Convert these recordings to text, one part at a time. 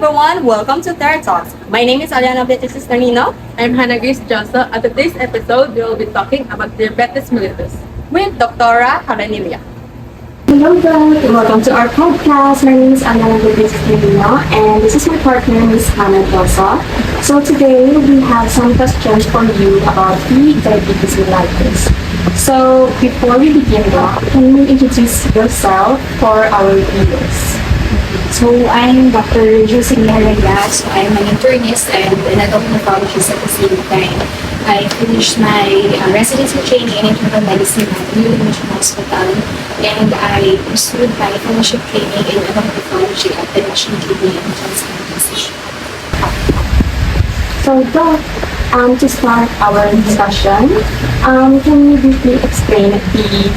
everyone, welcome to Terra Talks. My name is Aliana Betis Nino I'm Hannah Grace Johnson. At today's episode, we will be talking about diabetes mellitus. with Dr. Haranilia. Hello guys, welcome to our podcast. My name is Aliana Betis Nino and this is my partner, Miss Hannah Johnson. So today we have some questions for you about the diabetes mellitus. So before we begin, can you introduce yourself for our viewers? So I'm Dr. Josephine Herrera. So I'm an internist and an adult nephrologist at the same time. I finished my residency training in internal medicine at New Mission Hospital, and I pursued my fellowship training in adult nephrology at the National Kidney and Transplant Institute. So Doc, to start our discussion, can you briefly explain the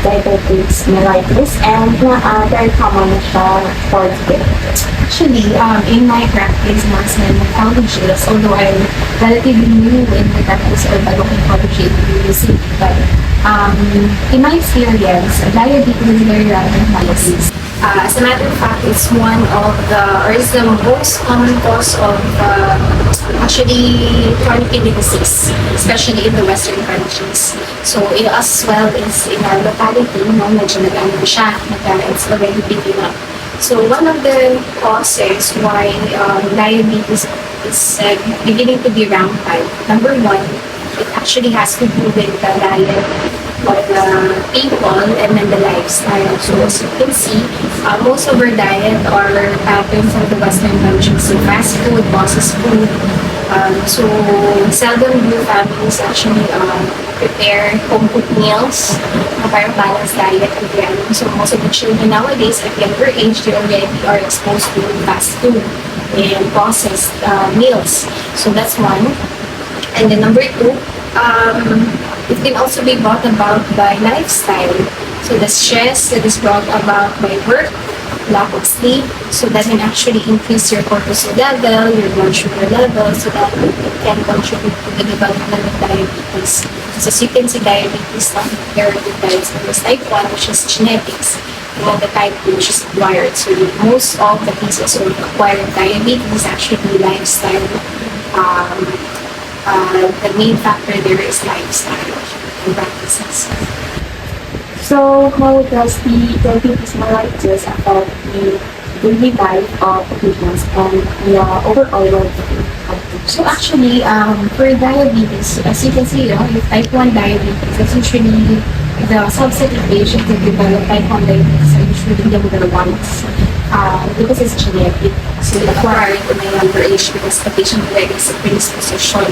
diabetes mellitus and very common na siya for today? Actually, in my practice as a nephrologist, although I'm relatively new in the practice of adult nephrology in the city, but in my experience, diabetes is very random disease. As a matter of fact, it's one of it's the most common cause of actually chronic kidney disease, especially in the Western countries. So as well as in our locality, medyo nag-ano siya, it's already picking up. So one of the causes why diabetes is beginning to be rampant, number one, it actually has to do with the diet of the people and then the lifestyle. So as you can see, most of our diet are patterns of the Western countries. So fast food, processed food. So seldom do families actually prepare home-cooked meals, para balanced diet again. So most of the children nowadays at younger age, they already are exposed to fast food and processed meals. So that's one. And then number two, it can also be brought about by lifestyle. So the stress that is brought about by work, lack of sleep, so that can actually increase your cortisol level, your blood sugar level, so that it can contribute to the development of diabetes. So as you can see, diabetes inherited diabetes type 1, which is genetics, and then the type 2, which is acquired. So most of the cases of acquired diabetes is actually lifestyle. The main factor there is lifestyle and practices. So how does the diabetes mellitus affect the daily life of patients and the overall well-being of patients? So actually, for diabetes, as you can see, with type 1 diabetes, that's usually the subset of patients that develop type 1 diabetes are usually younger ones. Because it's genetic, so it acquired in a younger age because the patient already is a predisposition.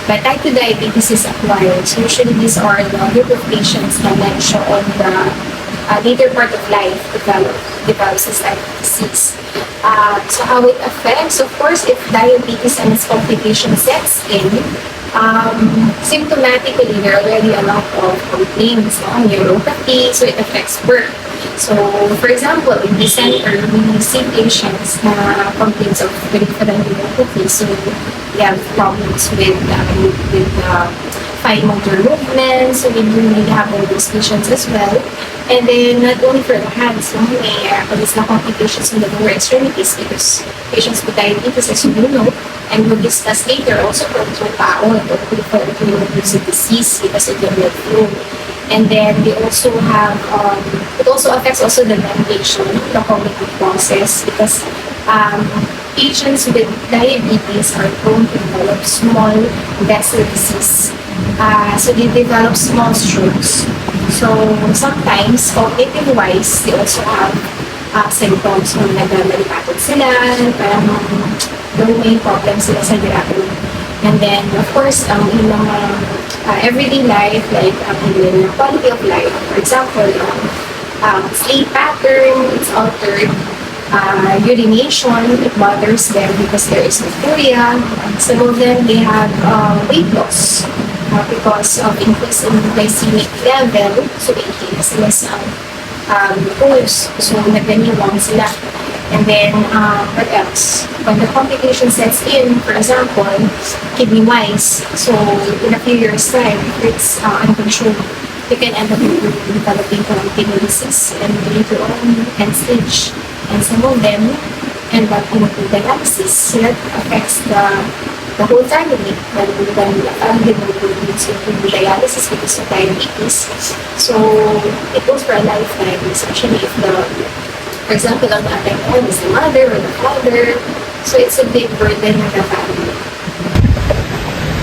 But type 2 diabetes is acquired. So usually these are the group of patients that mention on the later part of life develops this type of disease. So how it affects, of course, if diabetes and its complication sets in, symptomatically there are already a lot of complaints on neuropathy, so it affects work. So, for example, in December, we see patients na complaints of peripheral neuropathy. So, we have problems with fine motor movements. So, we really have all those patients as well. And then, not only for the hands, may there's na complications in the lower extremities because patients with diabetes, as you know, and we'll discuss later, also from tao or peripheral disease because of the blood flow. And then they also have, it also affects also the ventilation, the cognitive process, because patients with diabetes are prone to develop small vessel disease. So they develop small strokes. So sometimes, cognitive-wise, they also have symptoms kung nagmamalipatid sila, parang may problems sila sa girato. And then, of course, in mga everyday life, like in quality of life, for example, sleep pattern, it's altered, urination, it bothers them because there is bacteria. Some of them, they have weight loss because of increase in glycemic level, so it is less pulse, so nagganiwang sila. And then, what else? When the complication sets in, for example, kidney-wise, so in a few years' time, if it's uncontrolled, you can end up developing chronic kidney disease and later on end stage. And some of them and that hemodialysis, so that affects the whole family. When the family member needs hemodialysis because of diabetes, so it goes for a lifetime, especially if for example, on the other hand is the mother or the father, so it's a big burden on the family.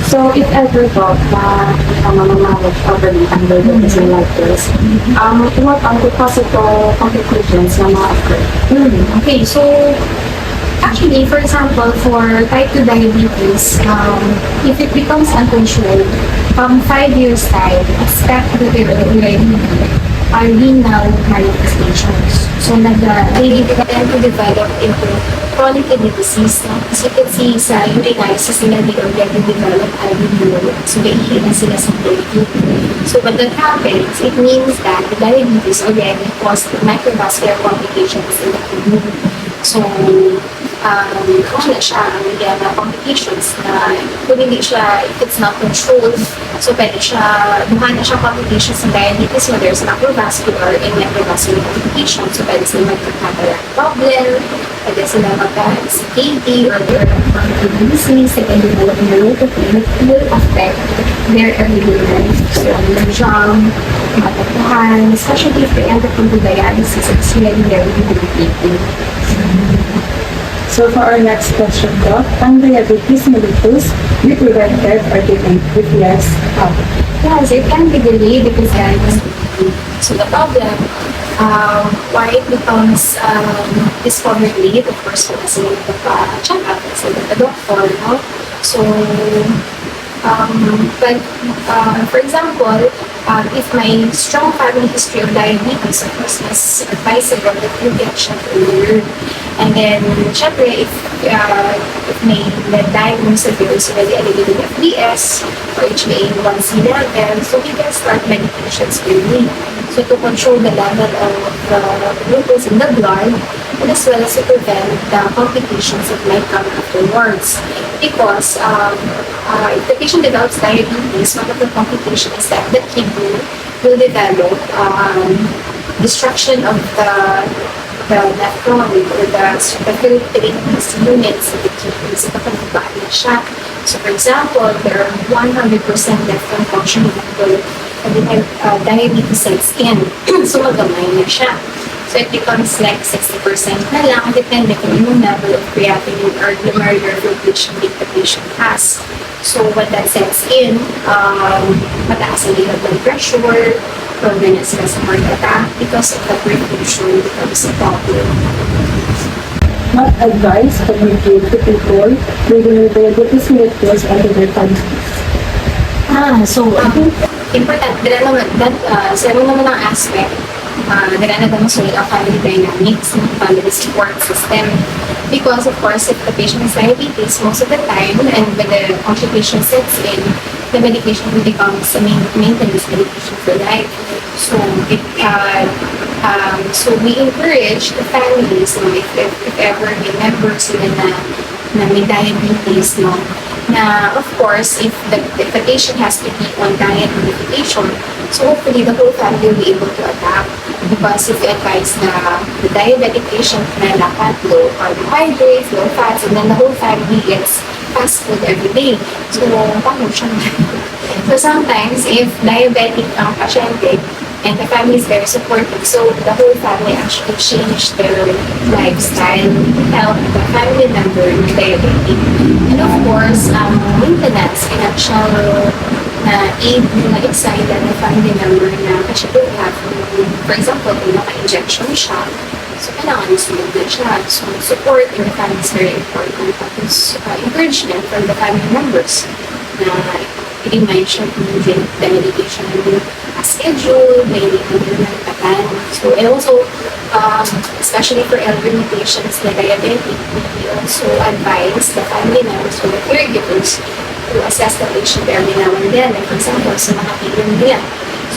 So if ever thought na manage already under the disease like this, what are the possible complications na ma-occur? Okay, so actually, for example, for type 2 diabetes, if it becomes uncontrolled, 5 years time, expect that there will already are renal manifestations. So, they tend to develop into chronic kidney disease. No? As you can see sa urinalysis nila, they already develop albumin. So, naiilan sila sa protein. So, when that happens, it means that the diabetes already caused microvascular complications in the kidney. So, na siya, may complications na kung hindi siya, if it's not controlled, so pwede siya, buhan na siya complications ng diabetes, so there's macrovascular and microvascular complications, so pwede sila magka-cataract problem, pwede sila magka-CKD or kidney disease, and then develop neuropathy, it will affect their everyday life. So, jam, matakbuhan, especially if they end up into dialysis, it's really very debilitating. So for our next question, Doc, ang diabetes mellitus be prevented or delayed? If yes, how? Yes, it can be delayed because so the problem, why it becomes discovered late, of course, kasi check up, kasi the doctor, no? So, but for example, if my strong family history of diabetes, of course, it's advisable that you get checked earlier. And then, syempre, if may diagnosis that there is already elevated FBS or HbA1c level, so we can start medications early. So to control the level of glucose in the blood, and as well as to prevent the complications that might come afterwards. Because if the patient develops diabetes, one of the complications is that the kidney will develop destruction of the nephron or the filtering units of the kidney. So kapag nagbaali siya. So for example, there are 100% nephron function people and they have diabetes sets in. So magamay na siya. So it becomes like 60% na lang, depende kung yung level of creatinine or glomerular filtration rate the patient has. So when that sets in, mataas ang blood pressure, problem na sila sa heart attack because of the perfusion becomes a problem. What advice can you give to people living with diabetes mellitus and their families? So I think important, sa naman ng aspect, na demonstrate ang family dynamics, family support system. Because of course, if the patient has diabetes, most of the time, and when the complication sets in, the medication becomes a maintenance medication for life. So so we encourage the families, no, if ever may members na may diabetes, no, na of course, if the patient has to be on diet modification, so hopefully the whole family will be able to adapt. Because if you advise na the diabetic patient na dapat low carbohydrates, low fats, and then the whole family eats fast food every day. So, paano siya? So sometimes, if diabetic ang pasyente, and the family is very supportive, so the whole family actually change their lifestyle, help the family member with diabetic. And of course, maintenance, financial aid na excited the family member na kasi they have, for example, kung naka-injection siya, so kailangan sunod na siya. So support in the family is very important. Tapos encouragement from the family members na i-remind siya kung the medication na schedule, may nagpatan. So, and also, especially for elderly patients na diabetic, we also advise the family members or the caregivers to assess the patient every now and then. Like, for example, sa mga pilin nila.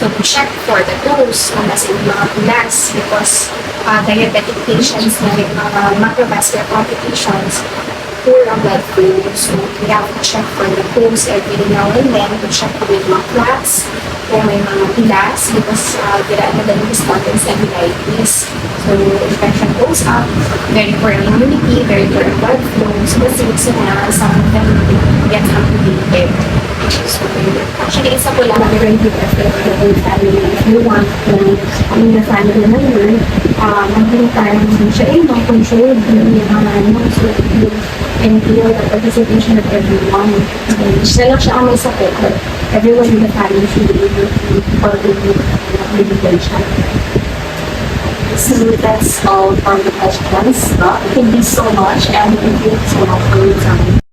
So, to check for the dose, as in mga pilas, because diabetic patients na may mga macrovascular complications, poor ang blood flow. So, we have to check for the pulse every now and then to check for the clots po may mga pilas because there are another respondents and diabetes. So, the tension goes up, very poor immunity, very poor blood flow. So, that's the reason na some of them get amputated. So, actually, isa po lang. Very good effort for the whole family. If you want to, the family member, maging parang siya ay control yung ano, so you can feel the participation of everyone. Siya lang siya ang may sakit, but everyone in the family should be able to contribute to the medication. So that's all for the questions. Thank you so much, and thank you so much for your time.